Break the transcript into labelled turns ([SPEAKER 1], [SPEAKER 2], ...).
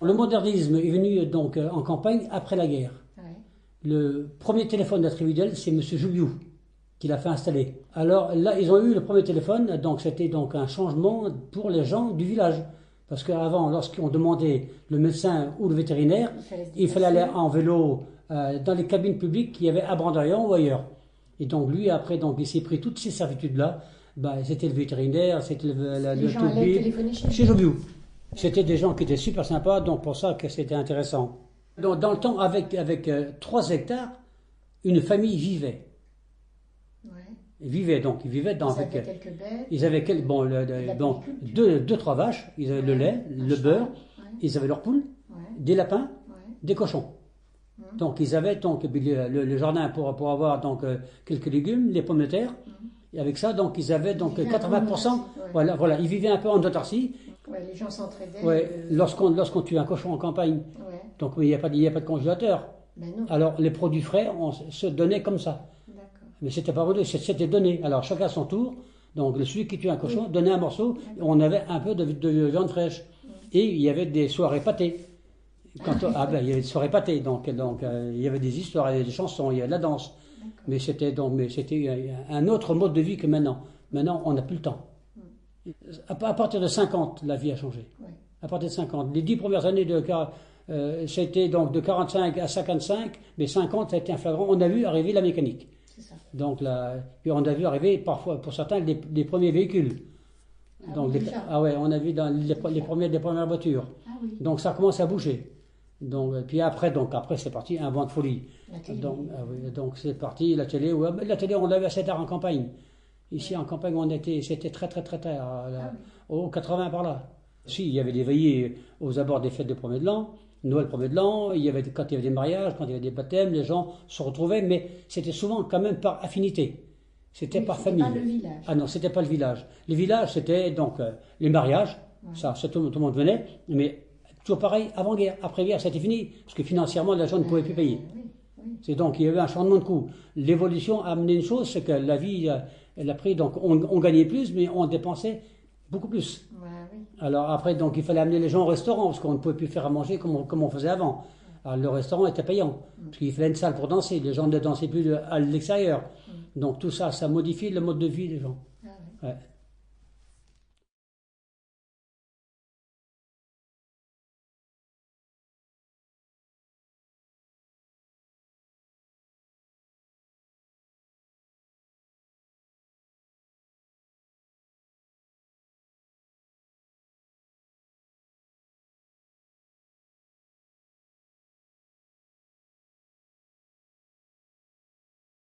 [SPEAKER 1] Le modernisme est venu donc en campagne après la guerre.
[SPEAKER 2] Ouais.
[SPEAKER 1] Le premier téléphone d'Atrévidel, c'est M. Joubiou qui l'a fait installer. Alors là, ils ont eu le premier téléphone, donc c'était donc un changement pour les gens du village. Parce qu'avant, lorsqu'on demandait le médecin ou le vétérinaire, il fallait aller en vélo dans les cabines publiques qu'il y avait à Brandarian ou ailleurs. Et donc lui, après, donc, il s'est pris toutes ces servitudes-là. C'était le vétérinaire, c'était
[SPEAKER 2] Les gens allaient téléphoner
[SPEAKER 1] chez Joubiou. C'était des gens qui étaient super sympas, donc pour ça que c'était intéressant. Dans le temps, avec 3 hectares, une famille vivait.
[SPEAKER 2] Ouais.
[SPEAKER 1] Ils vivaient donc, ils vivaient dans.
[SPEAKER 2] Ils avaient quelques bêtes.
[SPEAKER 1] Ils avaient donc deux, 3 vaches, ils avaient le lait, le beurre,
[SPEAKER 2] Ouais.
[SPEAKER 1] ils avaient leurs poules,
[SPEAKER 2] Ouais.
[SPEAKER 1] des lapins,
[SPEAKER 2] Ouais.
[SPEAKER 1] des cochons. Donc ils avaient donc le jardin pour avoir donc quelques légumes, les pommes de terre. Et avec ça, donc ils avaient donc
[SPEAKER 2] Ils vivaient
[SPEAKER 1] 80%.
[SPEAKER 2] ouais.
[SPEAKER 1] Voilà, ils vivaient un peu en autarcie.
[SPEAKER 2] Ouais, les gens s'entraidaient.
[SPEAKER 1] Ouais, lorsqu'on tue un cochon en campagne,
[SPEAKER 2] Ouais.
[SPEAKER 1] donc il n'y a pas de congélateur.
[SPEAKER 2] Ben non.
[SPEAKER 1] Alors les produits frais, on se donnait comme ça.
[SPEAKER 2] D'accord.
[SPEAKER 1] Mais c'était pas vendu, c'était donné. Alors chacun à son tour. Donc celui qui tue un cochon donnait un morceau. Et on avait un peu de viande fraîche. Et il y avait des soirées pâtées. Il y avait des soirées pâtées. Donc il y avait des histoires, il y avait des chansons, il y avait de la danse. Mais c'était un autre mode de vie que maintenant. Maintenant, on n'a plus le temps. À partir de 50, la vie a changé.
[SPEAKER 2] Ouais.
[SPEAKER 1] À partir de 50. Les 10 premières années c'était donc de 45 à 55, mais 50 ça a été un flagrant. On a vu arriver la mécanique.
[SPEAKER 2] C'est ça.
[SPEAKER 1] Donc puis on a vu arriver parfois, pour certains, les premiers véhicules.
[SPEAKER 2] Ah
[SPEAKER 1] Donc
[SPEAKER 2] oui, déjà.
[SPEAKER 1] on a vu dans les premières voitures.
[SPEAKER 2] Ah oui.
[SPEAKER 1] Donc ça commence à bouger. Puis après c'est parti un vent de folie.
[SPEAKER 2] La télé.
[SPEAKER 1] Donc c'est parti la télé. Ouais, la télé on l'avait assez tard en campagne. Ici en campagne c'était très très très tard, au 80 par là. Si, il y avait des veillées aux abords des fêtes de premier de l'an, Noël premier de l'an, quand il y avait des mariages, quand il y avait des baptêmes, les gens se retrouvaient, mais c'était souvent quand même par affinité. C'était par famille.
[SPEAKER 2] Pas le village.
[SPEAKER 1] Ah non, c'était pas le village. Le village, c'était donc les mariages, ça tout le monde venait, mais toujours pareil, avant-guerre. Après-guerre, c'était fini, parce que financièrement, les gens ne pouvaient plus payer.
[SPEAKER 2] Oui.
[SPEAKER 1] C'est donc, il y avait un changement de coût. L'évolution a amené une chose, c'est que la vie, elle a pris, donc on gagnait plus, mais on dépensait beaucoup plus.
[SPEAKER 2] Ouais, oui.
[SPEAKER 1] Alors après, donc il fallait amener les gens au restaurant, parce qu'on ne pouvait plus faire à manger comme on faisait avant. Alors le restaurant était payant, parce qu'il fallait une salle pour danser. Les gens ne dansaient plus à l'extérieur. Donc tout ça, ça modifie le mode de vie des gens.
[SPEAKER 2] Ah, oui.
[SPEAKER 1] Ouais.